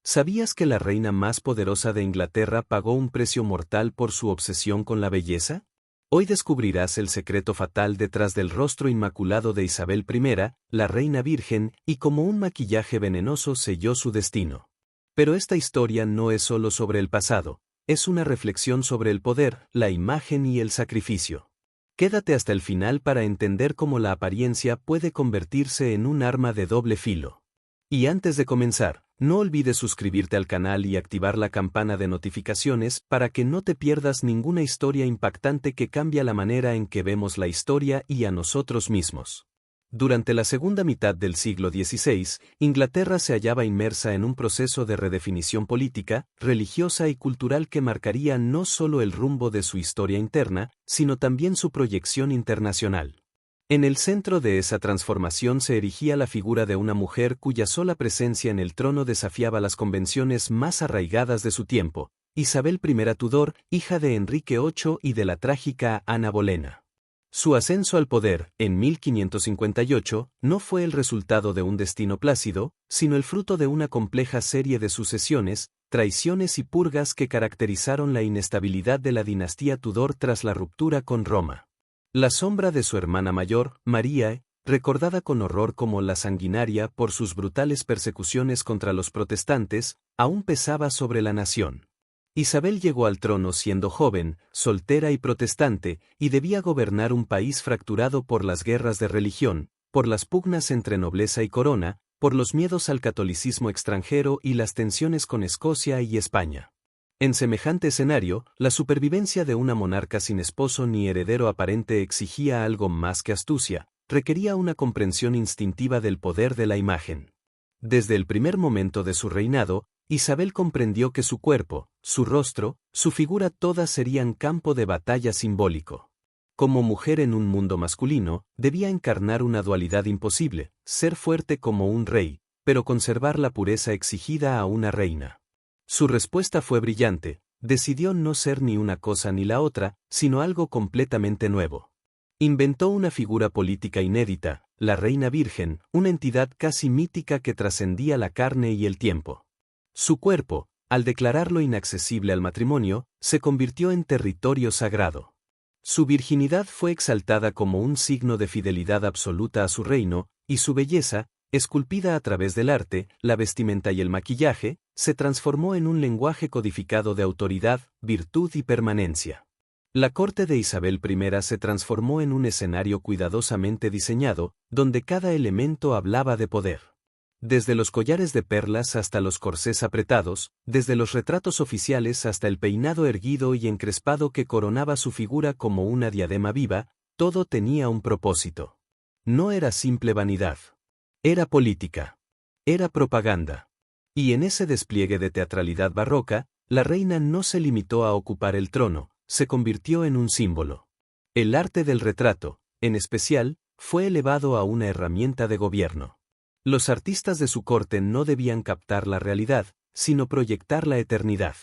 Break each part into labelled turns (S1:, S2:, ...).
S1: ¿Sabías que la reina más poderosa de Inglaterra pagó un precio mortal por su obsesión con la belleza? Hoy descubrirás el secreto fatal detrás del rostro inmaculado de Isabel I, la reina virgen, y cómo un maquillaje venenoso selló su destino. Pero esta historia no es solo sobre el pasado, es una reflexión sobre el poder, la imagen y el sacrificio. Quédate hasta el final para entender cómo la apariencia puede convertirse en un arma de doble filo. Y antes de comenzar, no olvides suscribirte al canal y activar la campana de notificaciones para que no te pierdas ninguna historia impactante que cambia la manera en que vemos la historia y a nosotros mismos. Durante la segunda mitad del siglo XVI, Inglaterra se hallaba inmersa en un proceso de redefinición política, religiosa y cultural que marcaría no solo el rumbo de su historia interna, sino también su proyección internacional. En el centro de esa transformación se erigía la figura de una mujer cuya sola presencia en el trono desafiaba las convenciones más arraigadas de su tiempo, Isabel I Tudor, hija de Enrique VIII y de la trágica Ana Bolena. Su ascenso al poder, en 1558, no fue el resultado de un destino plácido, sino el fruto de una compleja serie de sucesiones, traiciones y purgas que caracterizaron la inestabilidad de la dinastía Tudor tras la ruptura con Roma. La sombra de su hermana mayor, María, recordada con horror como la sanguinaria por sus brutales persecuciones contra los protestantes, aún pesaba sobre la nación. Isabel llegó al trono siendo joven, soltera y protestante, y debía gobernar un país fracturado por las guerras de religión, por las pugnas entre nobleza y corona, por los miedos al catolicismo extranjero y las tensiones con Escocia y España. En semejante escenario, la supervivencia de una monarca sin esposo ni heredero aparente exigía algo más que astucia, requería una comprensión instintiva del poder de la imagen. Desde el primer momento de su reinado, Isabel comprendió que su cuerpo, su rostro, su figura todas serían campo de batalla simbólico. Como mujer en un mundo masculino, debía encarnar una dualidad imposible, ser fuerte como un rey, pero conservar la pureza exigida a una reina. Su respuesta fue brillante, decidió no ser ni una cosa ni la otra, sino algo completamente nuevo. Inventó una figura política inédita, la Reina Virgen, una entidad casi mítica que trascendía la carne y el tiempo. Su cuerpo, al declararlo inaccesible al matrimonio, se convirtió en territorio sagrado. Su virginidad fue exaltada como un signo de fidelidad absoluta a su reino, y su belleza, esculpida a través del arte, la vestimenta y el maquillaje, se transformó en un lenguaje codificado de autoridad, virtud y permanencia. La corte de Isabel I se transformó en un escenario cuidadosamente diseñado, donde cada elemento hablaba de poder. Desde los collares de perlas hasta los corsés apretados, desde los retratos oficiales hasta el peinado erguido y encrespado que coronaba su figura como una diadema viva, todo tenía un propósito. No era simple vanidad. Era política. Era propaganda. Y en ese despliegue de teatralidad barroca, la reina no se limitó a ocupar el trono, se convirtió en un símbolo. El arte del retrato, en especial, fue elevado a una herramienta de gobierno. Los artistas de su corte no debían captar la realidad, sino proyectar la eternidad.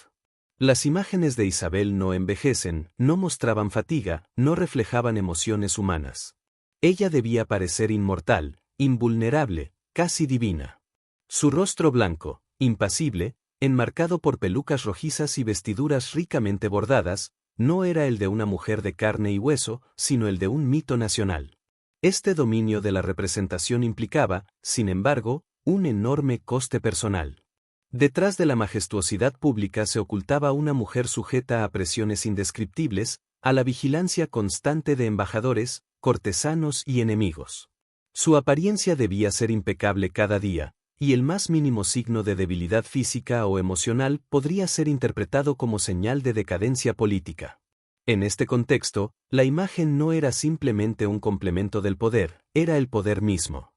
S1: Las imágenes de Isabel no envejecen, no mostraban fatiga, no reflejaban emociones humanas. Ella debía parecer inmortal, invulnerable, casi divina. Su rostro blanco, impasible, enmarcado por pelucas rojizas y vestiduras ricamente bordadas, no era el de una mujer de carne y hueso, sino el de un mito nacional. Este dominio de la representación implicaba, sin embargo, un enorme coste personal. Detrás de la majestuosidad pública se ocultaba una mujer sujeta a presiones indescriptibles, a la vigilancia constante de embajadores, cortesanos y enemigos. Su apariencia debía ser impecable cada día, y el más mínimo signo de debilidad física o emocional podría ser interpretado como señal de decadencia política. En este contexto, la imagen no era simplemente un complemento del poder, era el poder mismo.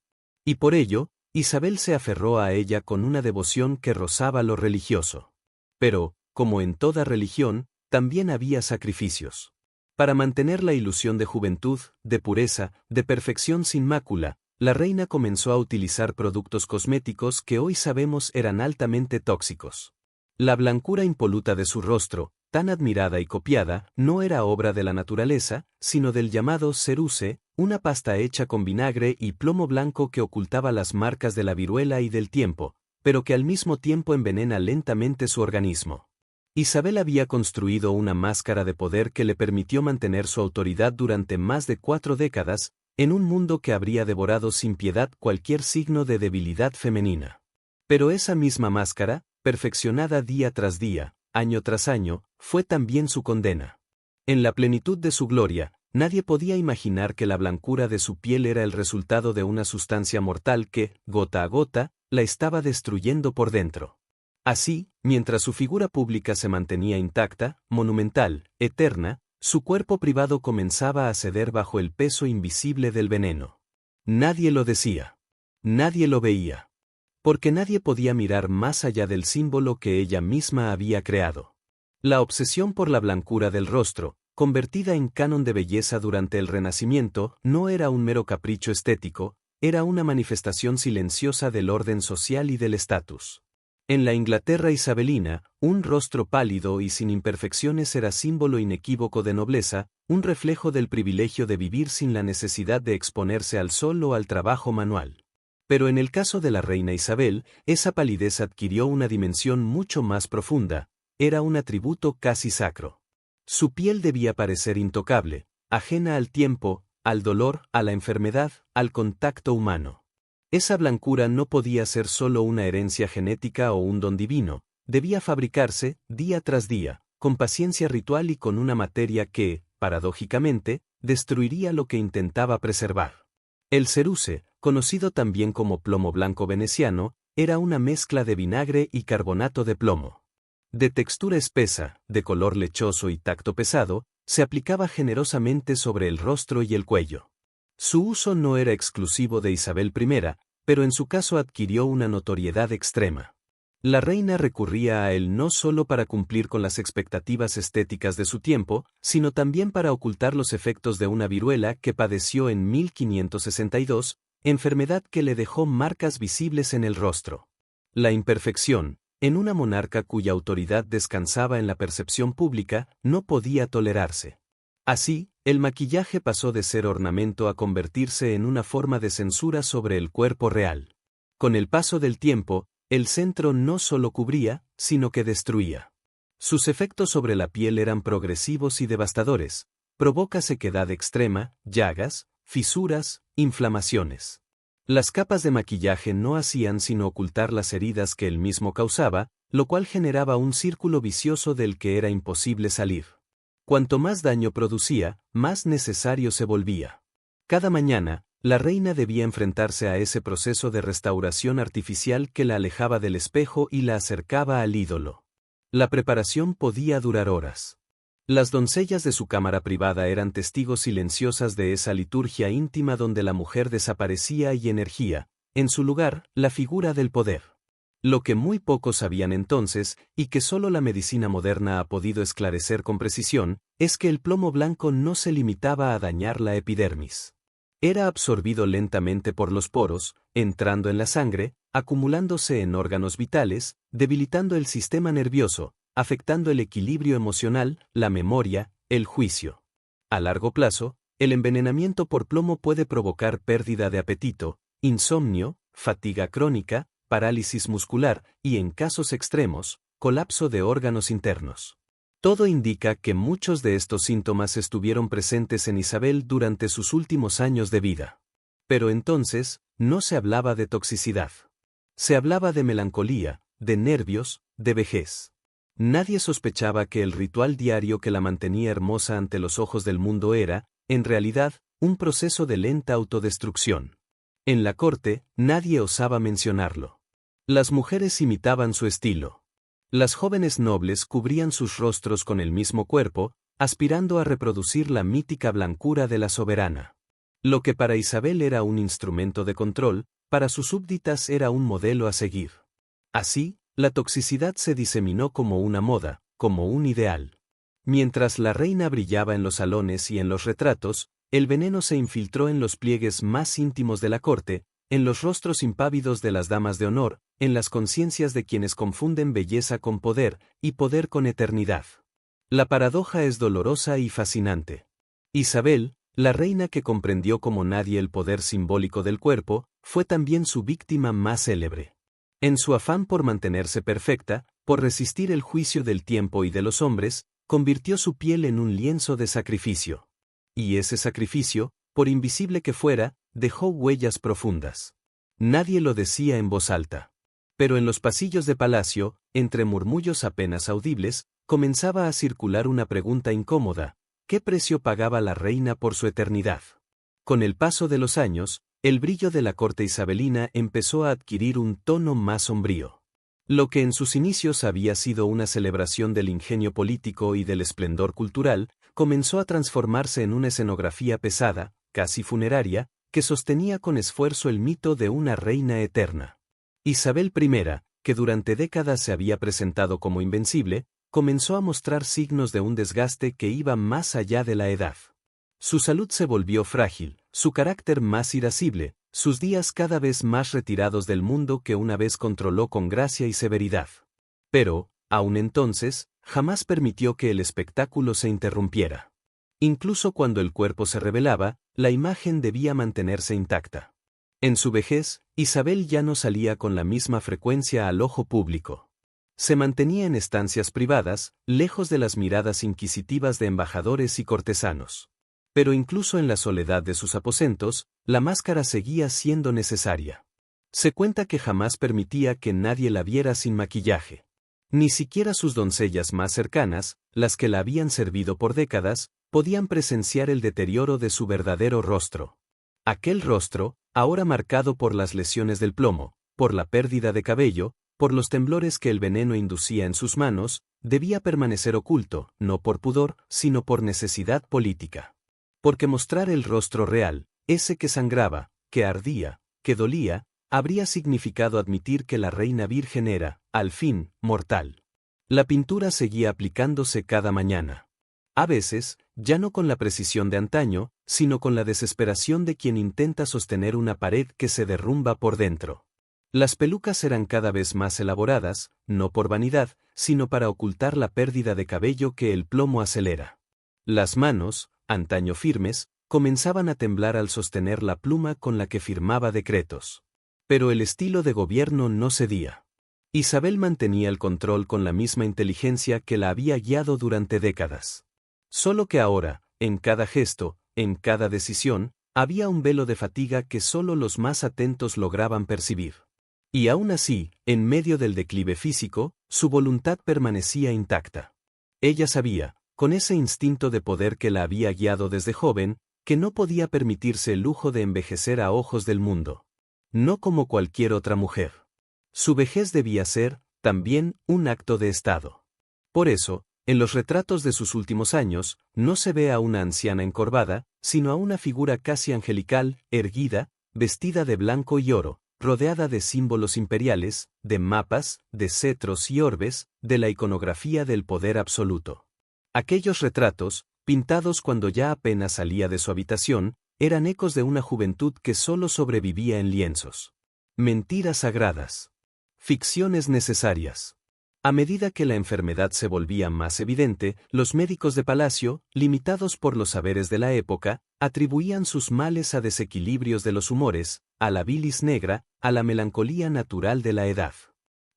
S1: Y por ello, Isabel se aferró a ella con una devoción que rozaba lo religioso. Pero, como en toda religión, también había sacrificios. Para mantener la ilusión de juventud, de pureza, de perfección sin mácula, la reina comenzó a utilizar productos cosméticos que hoy sabemos eran altamente tóxicos. La blancura impoluta de su rostro, tan admirada y copiada, no era obra de la naturaleza, sino del llamado ceruse, una pasta hecha con vinagre y plomo blanco que ocultaba las marcas de la viruela y del tiempo, pero que al mismo tiempo envenena lentamente su organismo. Isabel había construido una máscara de poder que le permitió mantener su autoridad durante más de 4 décadas, en un mundo que habría devorado sin piedad cualquier signo de debilidad femenina. Pero esa misma máscara, perfeccionada día tras día, año tras año, fue también su condena. En la plenitud de su gloria, nadie podía imaginar que la blancura de su piel era el resultado de una sustancia mortal que, gota a gota, la estaba destruyendo por dentro. Así, mientras su figura pública se mantenía intacta, monumental, eterna, su cuerpo privado comenzaba a ceder bajo el peso invisible del veneno. Nadie lo decía. Nadie lo veía. Porque nadie podía mirar más allá del símbolo que ella misma había creado. La obsesión por la blancura del rostro, convertida en canon de belleza durante el Renacimiento, no era un mero capricho estético, era una manifestación silenciosa del orden social y del estatus. En la Inglaterra isabelina, un rostro pálido y sin imperfecciones era símbolo inequívoco de nobleza, un reflejo del privilegio de vivir sin la necesidad de exponerse al sol o al trabajo manual. Pero en el caso de la reina Isabel, esa palidez adquirió una dimensión mucho más profunda, era un atributo casi sacro. Su piel debía parecer intocable, ajena al tiempo, al dolor, a la enfermedad, al contacto humano. Esa blancura no podía ser solo una herencia genética o un don divino, debía fabricarse, día tras día, con paciencia ritual y con una materia que, paradójicamente, destruiría lo que intentaba preservar. El ceruce, conocido también como plomo blanco veneciano, era una mezcla de vinagre y carbonato de plomo. De textura espesa, de color lechoso y tacto pesado, se aplicaba generosamente sobre el rostro y el cuello. Su uso no era exclusivo de Isabel I, pero en su caso adquirió una notoriedad extrema. La reina recurría a él no solo para cumplir con las expectativas estéticas de su tiempo, sino también para ocultar los efectos de una viruela que padeció en 1562, enfermedad que le dejó marcas visibles en el rostro. La imperfección, en una monarca cuya autoridad descansaba en la percepción pública, no podía tolerarse. Así, el maquillaje pasó de ser ornamento a convertirse en una forma de censura sobre el cuerpo real. Con el paso del tiempo, el centro no solo cubría, sino que destruía. Sus efectos sobre la piel eran progresivos y devastadores, provoca sequedad extrema, llagas, fisuras, inflamaciones. Las capas de maquillaje no hacían sino ocultar las heridas que él mismo causaba, lo cual generaba un círculo vicioso del que era imposible salir. Cuanto más daño producía, más necesario se volvía. Cada mañana, la reina debía enfrentarse a ese proceso de restauración artificial que la alejaba del espejo y la acercaba al ídolo. La preparación podía durar horas. Las doncellas de su cámara privada eran testigos silenciosas de esa liturgia íntima donde la mujer desaparecía y emergía, en su lugar, la figura del poder. Lo que muy pocos sabían entonces, y que solo la medicina moderna ha podido esclarecer con precisión, es que el plomo blanco no se limitaba a dañar la epidermis. Era absorbido lentamente por los poros, entrando en la sangre, acumulándose en órganos vitales, debilitando el sistema nervioso, afectando el equilibrio emocional, la memoria, el juicio. A largo plazo, el envenenamiento por plomo puede provocar pérdida de apetito, insomnio, fatiga crónica, parálisis muscular y, en casos extremos, colapso de órganos internos. Todo indica que muchos de estos síntomas estuvieron presentes en Isabel durante sus últimos años de vida. Pero entonces, no se hablaba de toxicidad. Se hablaba de melancolía, de nervios, de vejez. Nadie sospechaba que el ritual diario que la mantenía hermosa ante los ojos del mundo era, en realidad, un proceso de lenta autodestrucción. En la corte, nadie osaba mencionarlo. Las mujeres imitaban su estilo. Las jóvenes nobles cubrían sus rostros con el mismo cuerpo, aspirando a reproducir la mítica blancura de la soberana. Lo que para Isabel era un instrumento de control, para sus súbditas era un modelo a seguir. Así, la toxicidad se diseminó como una moda, como un ideal. Mientras la reina brillaba en los salones y en los retratos, el veneno se infiltró en los pliegues más íntimos de la corte, en los rostros impávidos de las damas de honor, en las conciencias de quienes confunden belleza con poder, y poder con eternidad. La paradoja es dolorosa y fascinante. Isabel, la reina que comprendió como nadie el poder simbólico del cuerpo, fue también su víctima más célebre. En su afán por mantenerse perfecta, por resistir el juicio del tiempo y de los hombres, convirtió su piel en un lienzo de sacrificio. Y ese sacrificio, por invisible que fuera, dejó huellas profundas. Nadie lo decía en voz alta. Pero en los pasillos de palacio, entre murmullos apenas audibles, comenzaba a circular una pregunta incómoda: ¿qué precio pagaba la reina por su eternidad? Con el paso de los años, el brillo de la corte isabelina empezó a adquirir un tono más sombrío. Lo que en sus inicios había sido una celebración del ingenio político y del esplendor cultural, comenzó a transformarse en una escenografía pesada, casi funeraria, que sostenía con esfuerzo el mito de una reina eterna. Isabel I, que durante décadas se había presentado como invencible, comenzó a mostrar signos de un desgaste que iba más allá de la edad. Su salud se volvió frágil, su carácter más irascible, sus días cada vez más retirados del mundo que una vez controló con gracia y severidad. Pero, aun entonces, jamás permitió que el espectáculo se interrumpiera. Incluso cuando el cuerpo se rebelaba, la imagen debía mantenerse intacta. En su vejez, Isabel ya no salía con la misma frecuencia al ojo público. Se mantenía en estancias privadas, lejos de las miradas inquisitivas de embajadores y cortesanos. Pero incluso en la soledad de sus aposentos, la máscara seguía siendo necesaria. Se cuenta que jamás permitía que nadie la viera sin maquillaje. Ni siquiera sus doncellas más cercanas, las que la habían servido por décadas, podían presenciar el deterioro de su verdadero rostro. Aquel rostro, ahora marcado por las lesiones del plomo, por la pérdida de cabello, por los temblores que el veneno inducía en sus manos, debía permanecer oculto, no por pudor, sino por necesidad política. Porque mostrar el rostro real, ese que sangraba, que ardía, que dolía, habría significado admitir que la reina virgen era, al fin, mortal. La pintura seguía aplicándose cada mañana. A veces, ya no con la precisión de antaño, sino con la desesperación de quien intenta sostener una pared que se derrumba por dentro. Las pelucas eran cada vez más elaboradas, no por vanidad, sino para ocultar la pérdida de cabello que el plomo acelera. Las manos, antaño firmes, comenzaban a temblar al sostener la pluma con la que firmaba decretos. Pero el estilo de gobierno no cedía. Isabel mantenía el control con la misma inteligencia que la había guiado durante décadas. Solo que ahora, en cada gesto, en cada decisión, había un velo de fatiga que solo los más atentos lograban percibir. Y aún así, en medio del declive físico, su voluntad permanecía intacta. Ella sabía, con ese instinto de poder que la había guiado desde joven, que no podía permitirse el lujo de envejecer a ojos del mundo. No como cualquier otra mujer. Su vejez debía ser, también, un acto de Estado. Por eso, en los retratos de sus últimos años, no se ve a una anciana encorvada, sino a una figura casi angelical, erguida, vestida de blanco y oro, rodeada de símbolos imperiales, de mapas, de cetros y orbes, de la iconografía del poder absoluto. Aquellos retratos, pintados cuando ya apenas salía de su habitación, eran ecos de una juventud que solo sobrevivía en lienzos. Mentiras sagradas. Ficciones necesarias. A medida que la enfermedad se volvía más evidente, los médicos de palacio, limitados por los saberes de la época, atribuían sus males a desequilibrios de los humores, a la bilis negra, a la melancolía natural de la edad.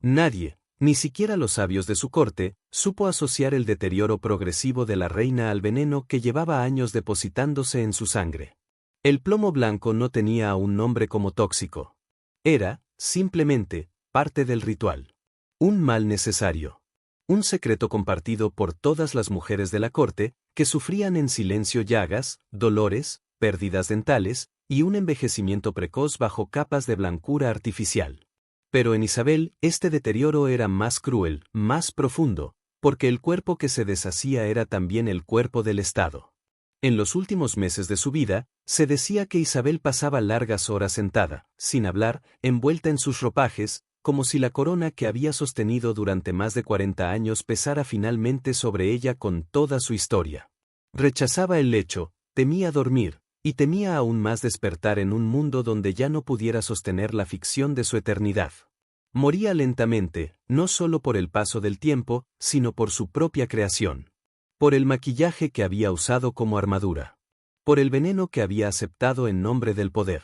S1: Nadie, ni siquiera los sabios de su corte, supo asociar el deterioro progresivo de la reina al veneno que llevaba años depositándose en su sangre. El plomo blanco no tenía aún nombre como tóxico. Era, simplemente, parte del ritual. Un mal necesario. Un secreto compartido por todas las mujeres de la corte, que sufrían en silencio llagas, dolores, pérdidas dentales, y un envejecimiento precoz bajo capas de blancura artificial. Pero en Isabel, este deterioro era más cruel, más profundo, porque el cuerpo que se deshacía era también el cuerpo del Estado. En los últimos meses de su vida, se decía que Isabel pasaba largas horas sentada, sin hablar, envuelta en sus ropajes, como si la corona que había sostenido durante más de 40 años pesara finalmente sobre ella con toda su historia. Rechazaba el lecho, temía dormir, y temía aún más despertar en un mundo donde ya no pudiera sostener la ficción de su eternidad. Moría lentamente, no solo por el paso del tiempo, sino por su propia creación. Por el maquillaje que había usado como armadura. Por el veneno que había aceptado en nombre del poder.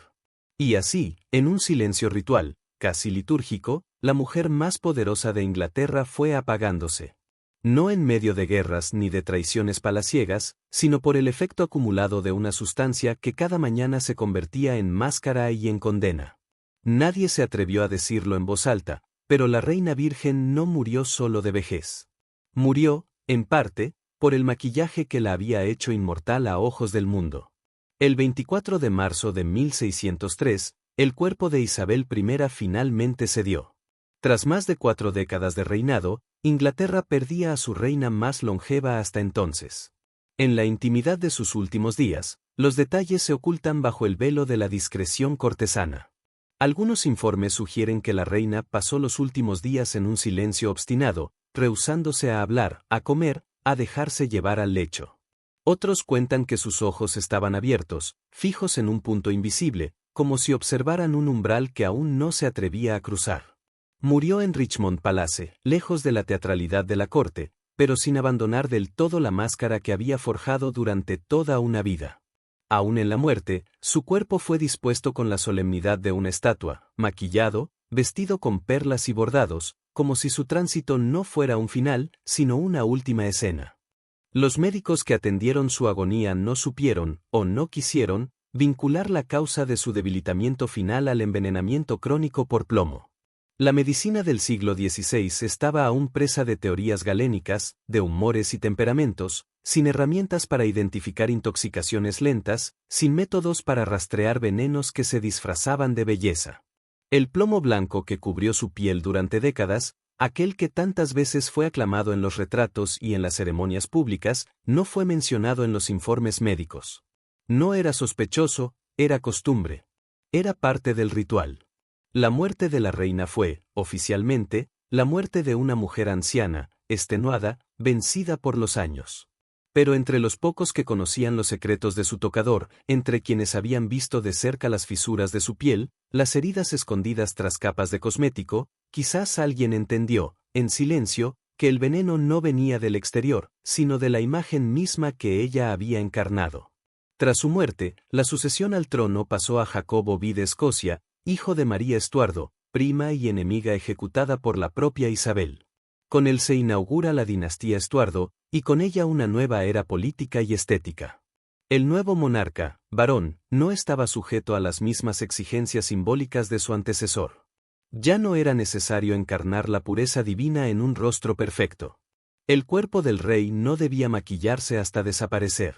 S1: Y así, en un silencio ritual, casi litúrgico, la mujer más poderosa de Inglaterra fue apagándose. No en medio de guerras ni de traiciones palaciegas, sino por el efecto acumulado de una sustancia que cada mañana se convertía en máscara y en condena. Nadie se atrevió a decirlo en voz alta, pero la reina virgen no murió solo de vejez. Murió, en parte, por el maquillaje que la había hecho inmortal a ojos del mundo. El 24 de marzo de 1603, el cuerpo de Isabel I finalmente cedió. Tras más de 4 décadas de reinado, Inglaterra perdía a su reina más longeva hasta entonces. En la intimidad de sus últimos días, los detalles se ocultan bajo el velo de la discreción cortesana. Algunos informes sugieren que la reina pasó los últimos días en un silencio obstinado, rehusándose a hablar, a comer, a dejarse llevar al lecho. Otros cuentan que sus ojos estaban abiertos, fijos en un punto invisible, como si observaran un umbral que aún no se atrevía a cruzar. Murió en Richmond Palace, lejos de la teatralidad de la corte, pero sin abandonar del todo la máscara que había forjado durante toda una vida. Aún en la muerte, su cuerpo fue dispuesto con la solemnidad de una estatua, maquillado, vestido con perlas y bordados, como si su tránsito no fuera un final, sino una última escena. Los médicos que atendieron su agonía no supieron, o no quisieron, vincular la causa de su debilitamiento final al envenenamiento crónico por plomo. La medicina del siglo XVI estaba aún presa de teorías galénicas, de humores y temperamentos, sin herramientas para identificar intoxicaciones lentas, sin métodos para rastrear venenos que se disfrazaban de belleza. El plomo blanco que cubrió su piel durante décadas, aquel que tantas veces fue aclamado en los retratos y en las ceremonias públicas, no fue mencionado en los informes médicos. No era sospechoso, era costumbre. Era parte del ritual. La muerte de la reina fue, oficialmente, la muerte de una mujer anciana, extenuada, vencida por los años. Pero entre los pocos que conocían los secretos de su tocador, entre quienes habían visto de cerca las fisuras de su piel, las heridas escondidas tras capas de cosmético, quizás alguien entendió, en silencio, que el veneno no venía del exterior, sino de la imagen misma que ella había encarnado. Tras su muerte, la sucesión al trono pasó a Jacobo I de Escocia, hijo de María Estuardo, prima y enemiga ejecutada por la propia Isabel. Con él se inaugura la dinastía Estuardo, y con ella una nueva era política y estética. El nuevo monarca, varón, no estaba sujeto a las mismas exigencias simbólicas de su antecesor. Ya no era necesario encarnar la pureza divina en un rostro perfecto. El cuerpo del rey no debía maquillarse hasta desaparecer.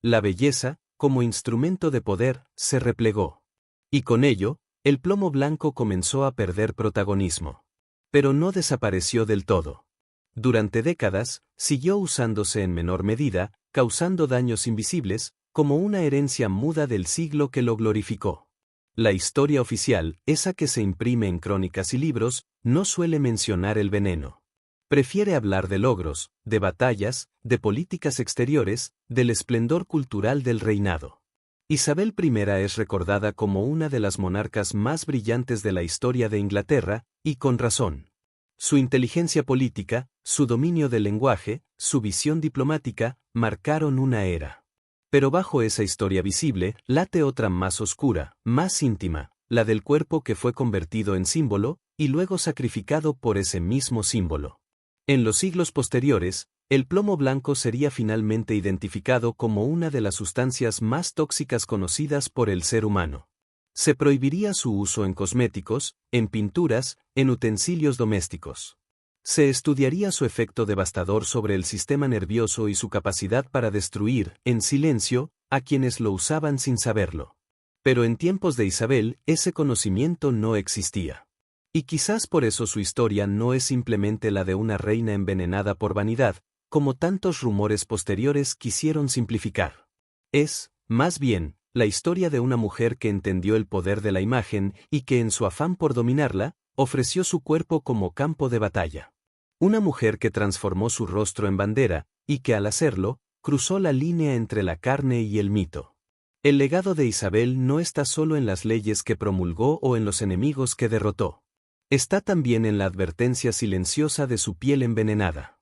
S1: La belleza, como instrumento de poder, se replegó. Y con ello, el plomo blanco comenzó a perder protagonismo. Pero no desapareció del todo. Durante décadas, siguió usándose en menor medida, causando daños invisibles, como una herencia muda del siglo que lo glorificó. La historia oficial, esa que se imprime en crónicas y libros, no suele mencionar el veneno. Prefiere hablar de logros, de batallas, de políticas exteriores, del esplendor cultural del reinado. Isabel I es recordada como una de las monarcas más brillantes de la historia de Inglaterra, y con razón. Su inteligencia política, su dominio del lenguaje, su visión diplomática, marcaron una era. Pero bajo esa historia visible, late otra más oscura, más íntima, la del cuerpo que fue convertido en símbolo, y luego sacrificado por ese mismo símbolo. En los siglos posteriores, el plomo blanco sería finalmente identificado como una de las sustancias más tóxicas conocidas por el ser humano. Se prohibiría su uso en cosméticos, en pinturas, en utensilios domésticos. Se estudiaría su efecto devastador sobre el sistema nervioso y su capacidad para destruir, en silencio, a quienes lo usaban sin saberlo. Pero en tiempos de Isabel, ese conocimiento no existía. Y quizás por eso su historia no es simplemente la de una reina envenenada por vanidad, como tantos rumores posteriores quisieron simplificar. Es, más bien, la historia de una mujer que entendió el poder de la imagen y que en su afán por dominarla, ofreció su cuerpo como campo de batalla. Una mujer que transformó su rostro en bandera, y que al hacerlo, cruzó la línea entre la carne y el mito. El legado de Isabel no está solo en las leyes que promulgó o en los enemigos que derrotó. Está también en la advertencia silenciosa de su piel envenenada.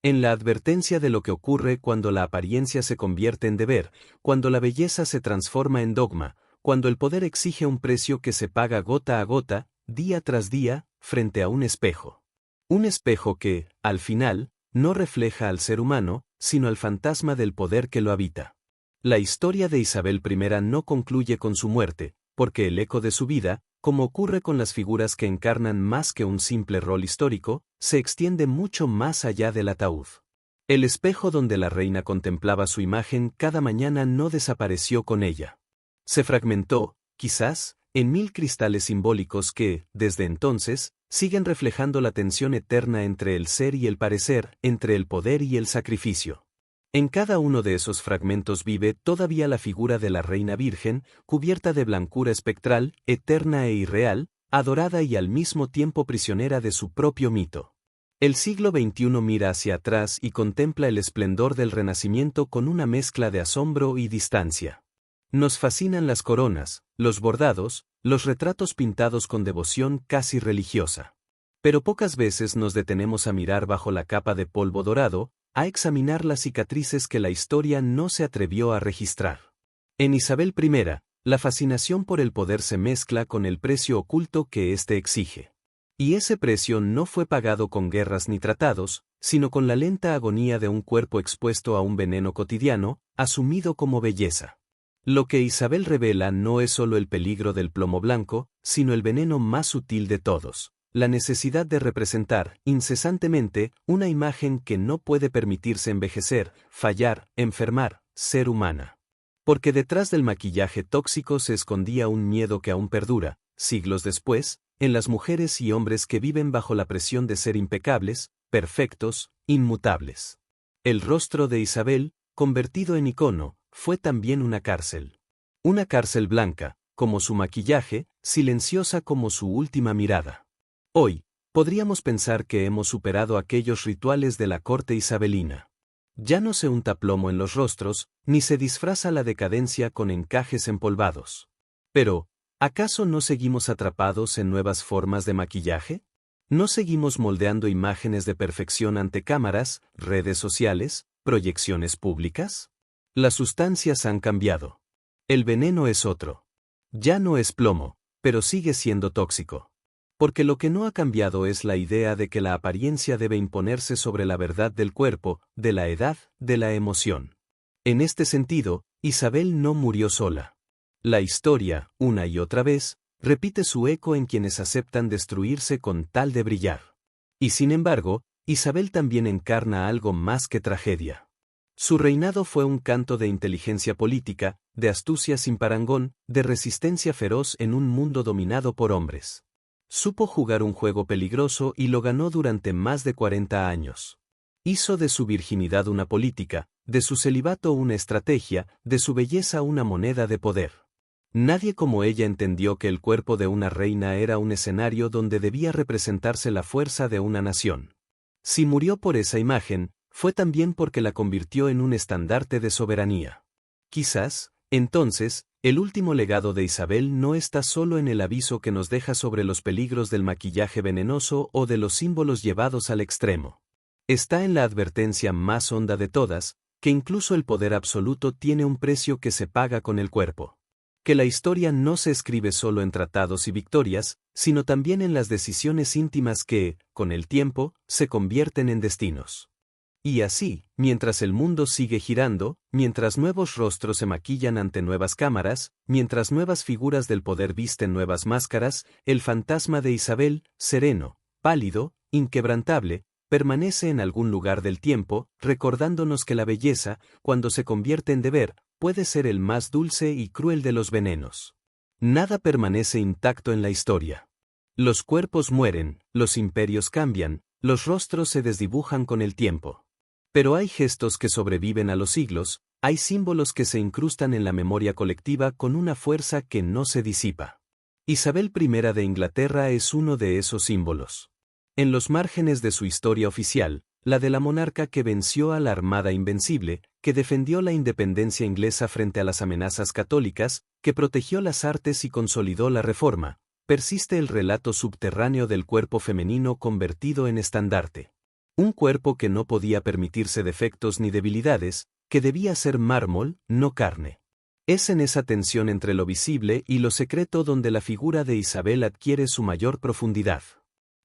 S1: En la advertencia de lo que ocurre cuando la apariencia se convierte en deber, cuando la belleza se transforma en dogma, cuando el poder exige un precio que se paga gota a gota, día tras día, frente a un espejo. Un espejo que, al final, no refleja al ser humano, sino al fantasma del poder que lo habita. La historia de Isabel I no concluye con su muerte, porque el eco de su vida, como ocurre con las figuras que encarnan más que un simple rol histórico, se extiende mucho más allá del ataúd. El espejo donde la reina contemplaba su imagen cada mañana no desapareció con ella. Se fragmentó, quizás, en 1000 cristales simbólicos que, desde entonces, siguen reflejando la tensión eterna entre el ser y el parecer, entre el poder y el sacrificio. En cada uno de esos fragmentos vive todavía la figura de la reina virgen, cubierta de blancura espectral, eterna e irreal, adorada y al mismo tiempo prisionera de su propio mito. El siglo XXI mira hacia atrás y contempla el esplendor del Renacimiento con una mezcla de asombro y distancia. Nos fascinan las coronas, los bordados, los retratos pintados con devoción casi religiosa. Pero pocas veces nos detenemos a mirar bajo la capa de polvo dorado, a examinar las cicatrices que la historia no se atrevió a registrar. En Isabel I, la fascinación por el poder se mezcla con el precio oculto que éste exige. Y ese precio no fue pagado con guerras ni tratados, sino con la lenta agonía de un cuerpo expuesto a un veneno cotidiano, asumido como belleza. Lo que Isabel revela no es solo el peligro del plomo blanco, sino el veneno más sutil de todos, la necesidad de representar, incesantemente, una imagen que no puede permitirse envejecer, fallar, enfermar, ser humana. Porque detrás del maquillaje tóxico se escondía un miedo que aún perdura, siglos después, en las mujeres y hombres que viven bajo la presión de ser impecables, perfectos, inmutables. El rostro de Isabel, convertido en icono, fue también una cárcel. Una cárcel blanca, como su maquillaje, silenciosa como su última mirada. Hoy, podríamos pensar que hemos superado aquellos rituales de la corte isabelina. Ya no se unta plomo en los rostros, ni se disfraza la decadencia con encajes empolvados. Pero, ¿acaso no seguimos atrapados en nuevas formas de maquillaje? ¿No seguimos moldeando imágenes de perfección ante cámaras, redes sociales, proyecciones públicas? Las sustancias han cambiado. El veneno es otro. Ya no es plomo, pero sigue siendo tóxico. Porque lo que no ha cambiado es la idea de que la apariencia debe imponerse sobre la verdad del cuerpo, de la edad, de la emoción. En este sentido, Isabel no murió sola. La historia, una y otra vez, repite su eco en quienes aceptan destruirse con tal de brillar. Y sin embargo, Isabel también encarna algo más que tragedia. Su reinado fue un canto de inteligencia política, de astucia sin parangón, de resistencia feroz en un mundo dominado por hombres. Supo jugar un juego peligroso y lo ganó durante más de 40 años. Hizo de su virginidad una política, de su celibato una estrategia, de su belleza una moneda de poder. Nadie como ella entendió que el cuerpo de una reina era un escenario donde debía representarse la fuerza de una nación. Si murió por esa imagen, fue también porque la convirtió en un estandarte de soberanía. Quizás, entonces, el último legado de Isabel no está solo en el aviso que nos deja sobre los peligros del maquillaje venenoso o de los símbolos llevados al extremo. Está en la advertencia más honda de todas, que incluso el poder absoluto tiene un precio que se paga con el cuerpo. Que la historia no se escribe solo en tratados y victorias, sino también en las decisiones íntimas que, con el tiempo, se convierten en destinos. Y así, mientras el mundo sigue girando, mientras nuevos rostros se maquillan ante nuevas cámaras, mientras nuevas figuras del poder visten nuevas máscaras, el fantasma de Isabel, sereno, pálido, inquebrantable, permanece en algún lugar del tiempo, recordándonos que la belleza, cuando se convierte en deber, puede ser el más dulce y cruel de los venenos. Nada permanece intacto en la historia. Los cuerpos mueren, los imperios cambian, los rostros se desdibujan con el tiempo. Pero hay gestos que sobreviven a los siglos, hay símbolos que se incrustan en la memoria colectiva con una fuerza que no se disipa. Isabel I de Inglaterra es uno de esos símbolos. En los márgenes de su historia oficial, la de la monarca que venció a la Armada Invencible, que defendió la independencia inglesa frente a las amenazas católicas, que protegió las artes y consolidó la Reforma, persiste el relato subterráneo del cuerpo femenino convertido en estandarte. Un cuerpo que no podía permitirse defectos ni debilidades, que debía ser mármol, no carne. Es en esa tensión entre lo visible y lo secreto donde la figura de Isabel adquiere su mayor profundidad.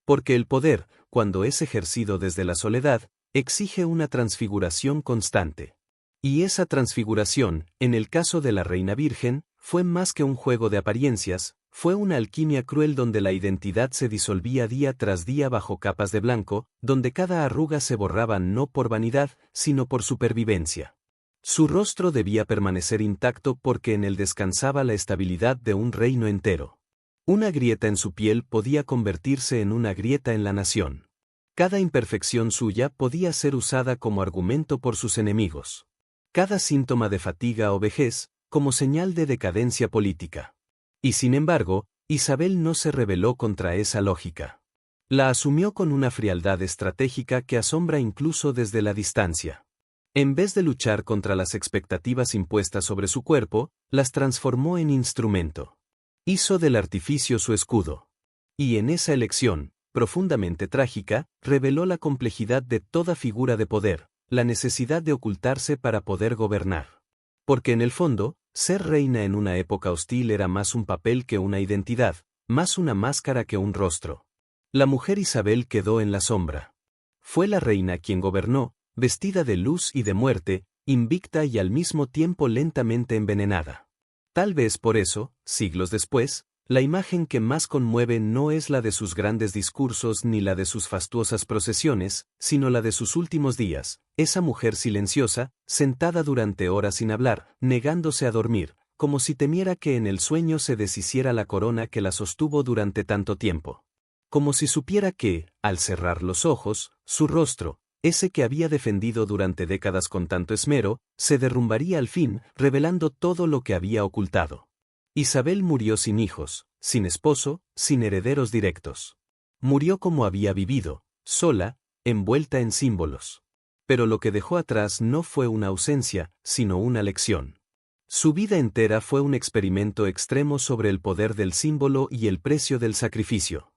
S1: Porque el poder, cuando es ejercido desde la soledad, exige una transfiguración constante. Y esa transfiguración, en el caso de la Reina Virgen, fue más que un juego de apariencias, fue una alquimia cruel donde la identidad se disolvía día tras día bajo capas de blanco, donde cada arruga se borraba no por vanidad, sino por supervivencia. Su rostro debía permanecer intacto porque en él descansaba la estabilidad de un reino entero. Una grieta en su piel podía convertirse en una grieta en la nación. Cada imperfección suya podía ser usada como argumento por sus enemigos. Cada síntoma de fatiga o vejez, como señal de decadencia política. Y sin embargo, Isabel no se rebeló contra esa lógica. La asumió con una frialdad estratégica que asombra incluso desde la distancia. En vez de luchar contra las expectativas impuestas sobre su cuerpo, las transformó en instrumento. Hizo del artificio su escudo. Y en esa elección, profundamente trágica, reveló la complejidad de toda figura de poder, la necesidad de ocultarse para poder gobernar. Porque en el fondo, ser reina en una época hostil era más un papel que una identidad, más una máscara que un rostro. La mujer Isabel quedó en la sombra. Fue la reina quien gobernó, vestida de luz y de muerte, invicta y al mismo tiempo lentamente envenenada. Tal vez por eso, siglos después, la imagen que más conmueve no es la de sus grandes discursos ni la de sus fastuosas procesiones, sino la de sus últimos días, esa mujer silenciosa, sentada durante horas sin hablar, negándose a dormir, como si temiera que en el sueño se deshiciera la corona que la sostuvo durante tanto tiempo. Como si supiera que, al cerrar los ojos, su rostro, ese que había defendido durante décadas con tanto esmero, se derrumbaría al fin, revelando todo lo que había ocultado. Isabel murió sin hijos, sin esposo, sin herederos directos. Murió como había vivido, sola, envuelta en símbolos. Pero lo que dejó atrás no fue una ausencia, sino una lección. Su vida entera fue un experimento extremo sobre el poder del símbolo y el precio del sacrificio.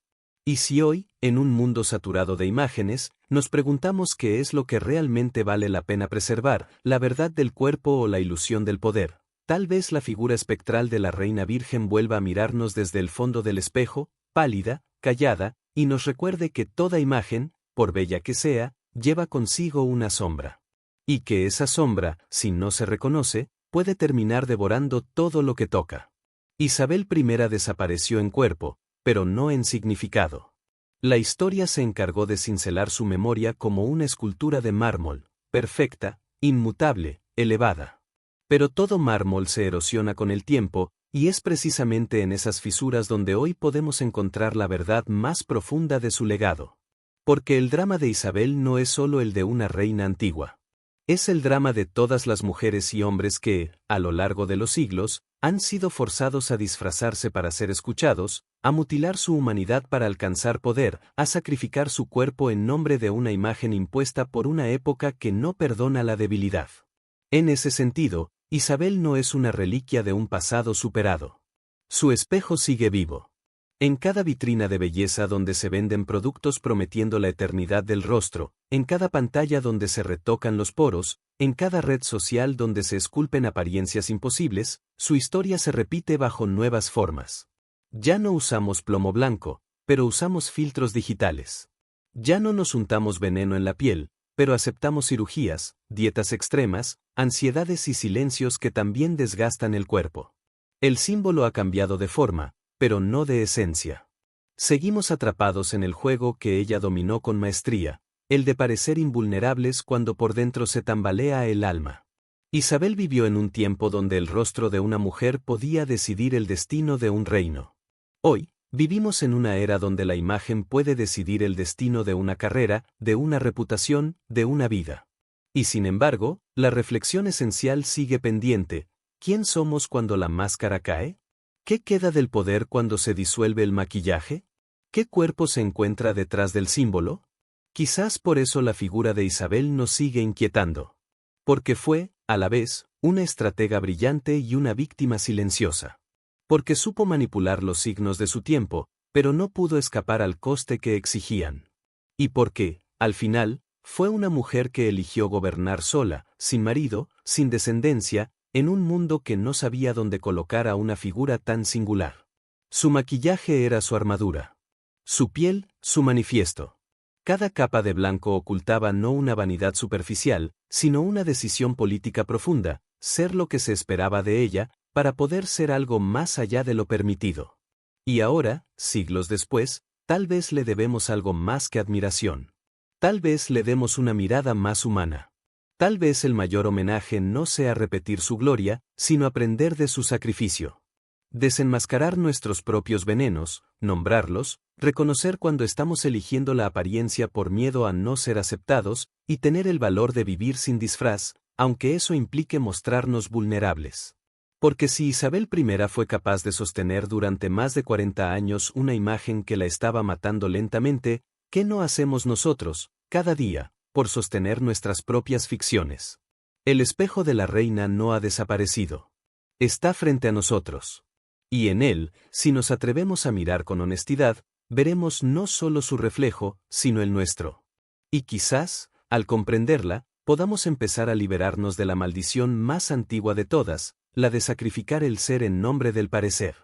S1: Y si hoy, en un mundo saturado de imágenes, nos preguntamos qué es lo que realmente vale la pena preservar, la verdad del cuerpo o la ilusión del poder, tal vez la figura espectral de la Reina Virgen vuelva a mirarnos desde el fondo del espejo, pálida, callada, y nos recuerde que toda imagen, por bella que sea, lleva consigo una sombra. Y que esa sombra, si no se reconoce, puede terminar devorando todo lo que toca. Isabel I desapareció en cuerpo, pero no en significado. La historia se encargó de cincelar su memoria como una escultura de mármol, perfecta, inmutable, elevada. Pero todo mármol se erosiona con el tiempo, y es precisamente en esas fisuras donde hoy podemos encontrar la verdad más profunda de su legado. Porque el drama de Isabel no es solo el de una reina antigua. Es el drama de todas las mujeres y hombres que, a lo largo de los siglos, han sido forzados a disfrazarse para ser escuchados, a mutilar su humanidad para alcanzar poder, a sacrificar su cuerpo en nombre de una imagen impuesta por una época que no perdona la debilidad. En ese sentido, Isabel no es una reliquia de un pasado superado. Su espejo sigue vivo. En cada vitrina de belleza donde se venden productos prometiendo la eternidad del rostro, en cada pantalla donde se retocan los poros, en cada red social donde se esculpen apariencias imposibles, su historia se repite bajo nuevas formas. Ya no usamos plomo blanco, pero usamos filtros digitales. Ya no nos untamos veneno en la piel, pero aceptamos cirugías, dietas extremas, ansiedades y silencios que también desgastan el cuerpo. El símbolo ha cambiado de forma, pero no de esencia. Seguimos atrapados en el juego que ella dominó con maestría, el de parecer invulnerables cuando por dentro se tambalea el alma. Isabel vivió en un tiempo donde el rostro de una mujer podía decidir el destino de un reino. Hoy, vivimos en una era donde la imagen puede decidir el destino de una carrera, de una reputación, de una vida. Y sin embargo, la reflexión esencial sigue pendiente: ¿quién somos cuando la máscara cae? ¿Qué queda del poder cuando se disuelve el maquillaje? ¿Qué cuerpo se encuentra detrás del símbolo? Quizás por eso la figura de Isabel nos sigue inquietando. Porque fue, a la vez, una estratega brillante y una víctima silenciosa. Porque supo manipular los signos de su tiempo, pero no pudo escapar al coste que exigían. Y porque, al final, fue una mujer que eligió gobernar sola, sin marido, sin descendencia, en un mundo que no sabía dónde colocar a una figura tan singular. Su maquillaje era su armadura. Su piel, su manifiesto. Cada capa de blanco ocultaba no una vanidad superficial, sino una decisión política profunda, ser lo que se esperaba de ella, para poder ser algo más allá de lo permitido. Y ahora, siglos después, tal vez le debemos algo más que admiración. Tal vez le demos una mirada más humana. Tal vez el mayor homenaje no sea repetir su gloria, sino aprender de su sacrificio. Desenmascarar nuestros propios venenos, nombrarlos, reconocer cuando estamos eligiendo la apariencia por miedo a no ser aceptados, y tener el valor de vivir sin disfraz, aunque eso implique mostrarnos vulnerables. Porque si Isabel I fue capaz de sostener durante más de 40 años una imagen que la estaba matando lentamente, ¿qué no hacemos nosotros, cada día, por sostener nuestras propias ficciones? El espejo de la reina no ha desaparecido. Está frente a nosotros. Y en él, si nos atrevemos a mirar con honestidad, veremos no solo su reflejo, sino el nuestro. Y quizás, al comprenderla, podamos empezar a liberarnos de la maldición más antigua de todas, la de sacrificar el ser en nombre del parecer.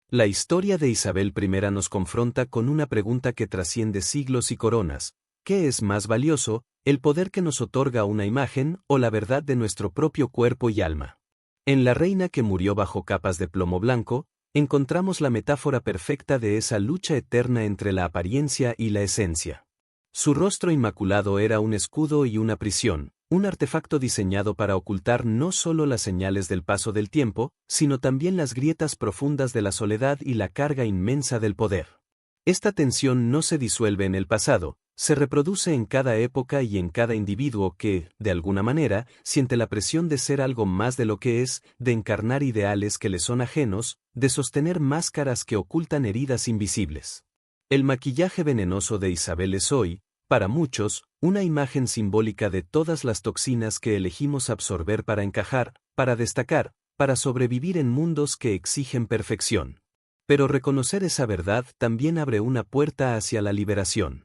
S1: La historia de Isabel I nos confronta con una pregunta que trasciende siglos y coronas: ¿qué es más valioso, el poder que nos otorga una imagen o la verdad de nuestro propio cuerpo y alma? En la reina que murió bajo capas de plomo blanco, encontramos la metáfora perfecta de esa lucha eterna entre la apariencia y la esencia. Su rostro inmaculado era un escudo y una prisión, un artefacto diseñado para ocultar no solo las señales del paso del tiempo, sino también las grietas profundas de la soledad y la carga inmensa del poder. Esta tensión no se disuelve en el pasado, se reproduce en cada época y en cada individuo que, de alguna manera, siente la presión de ser algo más de lo que es, de encarnar ideales que le son ajenos, de sostener máscaras que ocultan heridas invisibles. El maquillaje venenoso de Isabel es hoy, para muchos, una imagen simbólica de todas las toxinas que elegimos absorber para encajar, para destacar, para sobrevivir en mundos que exigen perfección. Pero reconocer esa verdad también abre una puerta hacia la liberación.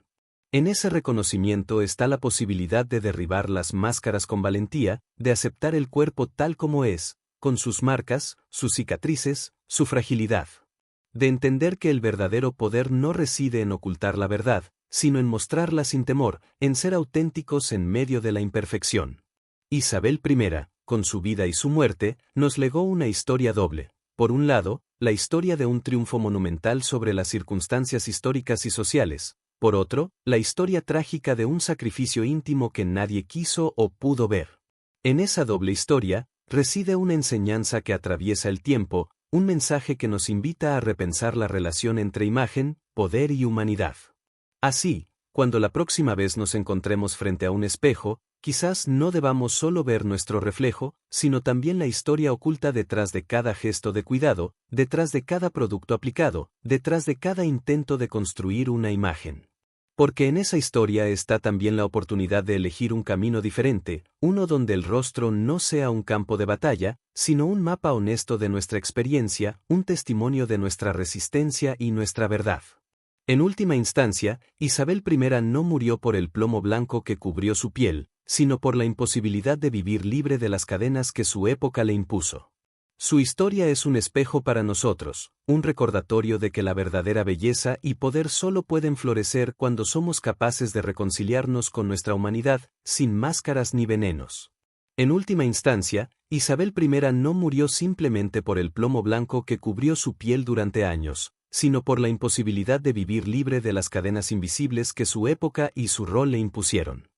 S1: En ese reconocimiento está la posibilidad de derribar las máscaras con valentía, de aceptar el cuerpo tal como es, con sus marcas, sus cicatrices, su fragilidad. De entender que el verdadero poder no reside en ocultar la verdad, sino en mostrarla sin temor, en ser auténticos en medio de la imperfección. Isabel I, con su vida y su muerte, nos legó una historia doble. Por un lado, la historia de un triunfo monumental sobre las circunstancias históricas y sociales. Por otro, la historia trágica de un sacrificio íntimo que nadie quiso o pudo ver. En esa doble historia, reside una enseñanza que atraviesa el tiempo, un mensaje que nos invita a repensar la relación entre imagen, poder y humanidad. Así, cuando la próxima vez nos encontremos frente a un espejo, quizás no debamos solo ver nuestro reflejo, sino también la historia oculta detrás de cada gesto de cuidado, detrás de cada producto aplicado, detrás de cada intento de construir una imagen. Porque en esa historia está también la oportunidad de elegir un camino diferente, uno donde el rostro no sea un campo de batalla, sino un mapa honesto de nuestra experiencia, un testimonio de nuestra resistencia y nuestra verdad. En última instancia, Isabel I no murió por el plomo blanco que cubrió su piel, sino por la imposibilidad de vivir libre de las cadenas que su época le impuso. Su historia es un espejo para nosotros, un recordatorio de que la verdadera belleza y poder solo pueden florecer cuando somos capaces de reconciliarnos con nuestra humanidad, sin máscaras ni venenos. En última instancia, Isabel I no murió simplemente por el plomo blanco que cubrió su piel durante años, sino por la imposibilidad de vivir libre de las cadenas invisibles que su época y su rol le impusieron.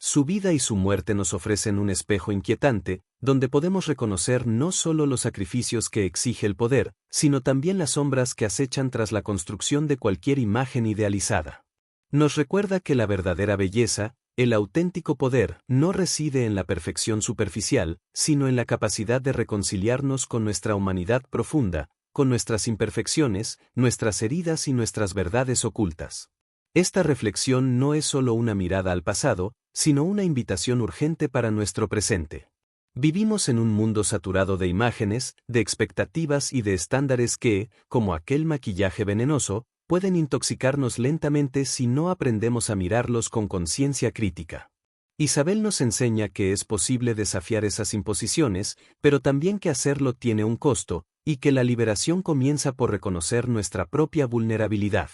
S1: Su vida y su muerte nos ofrecen un espejo inquietante, donde podemos reconocer no solo los sacrificios que exige el poder, sino también las sombras que acechan tras la construcción de cualquier imagen idealizada. Nos recuerda que la verdadera belleza, el auténtico poder, no reside en la perfección superficial, sino en la capacidad de reconciliarnos con nuestra humanidad profunda, con nuestras imperfecciones, nuestras heridas y nuestras verdades ocultas. Esta reflexión no es solo una mirada al pasado, sino una invitación urgente para nuestro presente. Vivimos en un mundo saturado de imágenes, de expectativas y de estándares que, como aquel maquillaje venenoso, pueden intoxicarnos lentamente si no aprendemos a mirarlos con conciencia crítica. Isabel nos enseña que es posible desafiar esas imposiciones, pero también que hacerlo tiene un costo, y que la liberación comienza por reconocer nuestra propia vulnerabilidad.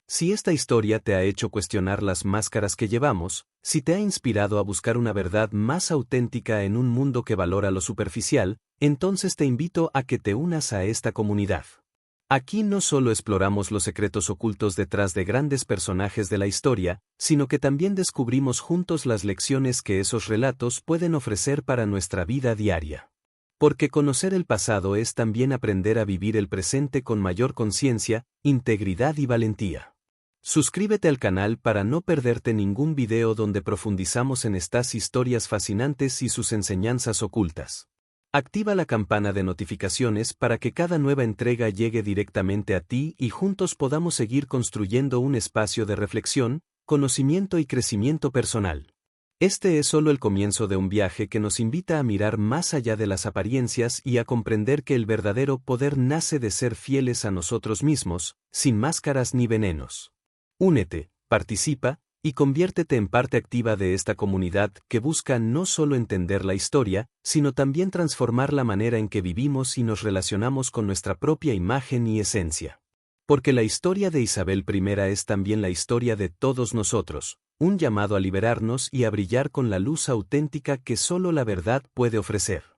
S1: Si esta historia te ha hecho cuestionar las máscaras que llevamos, si te ha inspirado a buscar una verdad más auténtica en un mundo que valora lo superficial, entonces te invito a que te unas a esta comunidad. Aquí no solo exploramos los secretos ocultos detrás de grandes personajes de la historia, sino que también descubrimos juntos las lecciones que esos relatos pueden ofrecer para nuestra vida diaria. Porque conocer el pasado es también aprender a vivir el presente con mayor conciencia, integridad y valentía. Suscríbete al canal para no perderte ningún video donde profundizamos en estas historias fascinantes y sus enseñanzas ocultas. Activa la campana de notificaciones para que cada nueva entrega llegue directamente a ti y juntos podamos seguir construyendo un espacio de reflexión, conocimiento y crecimiento personal. Este es solo el comienzo de un viaje que nos invita a mirar más allá de las apariencias y a comprender que el verdadero poder nace de ser fieles a nosotros mismos, sin máscaras ni venenos. Únete, participa, y conviértete en parte activa de esta comunidad que busca no solo entender la historia, sino también transformar la manera en que vivimos y nos relacionamos con nuestra propia imagen y esencia. Porque la historia de Isabel I es también la historia de todos nosotros, un llamado a liberarnos y a brillar con la luz auténtica que solo la verdad puede ofrecer.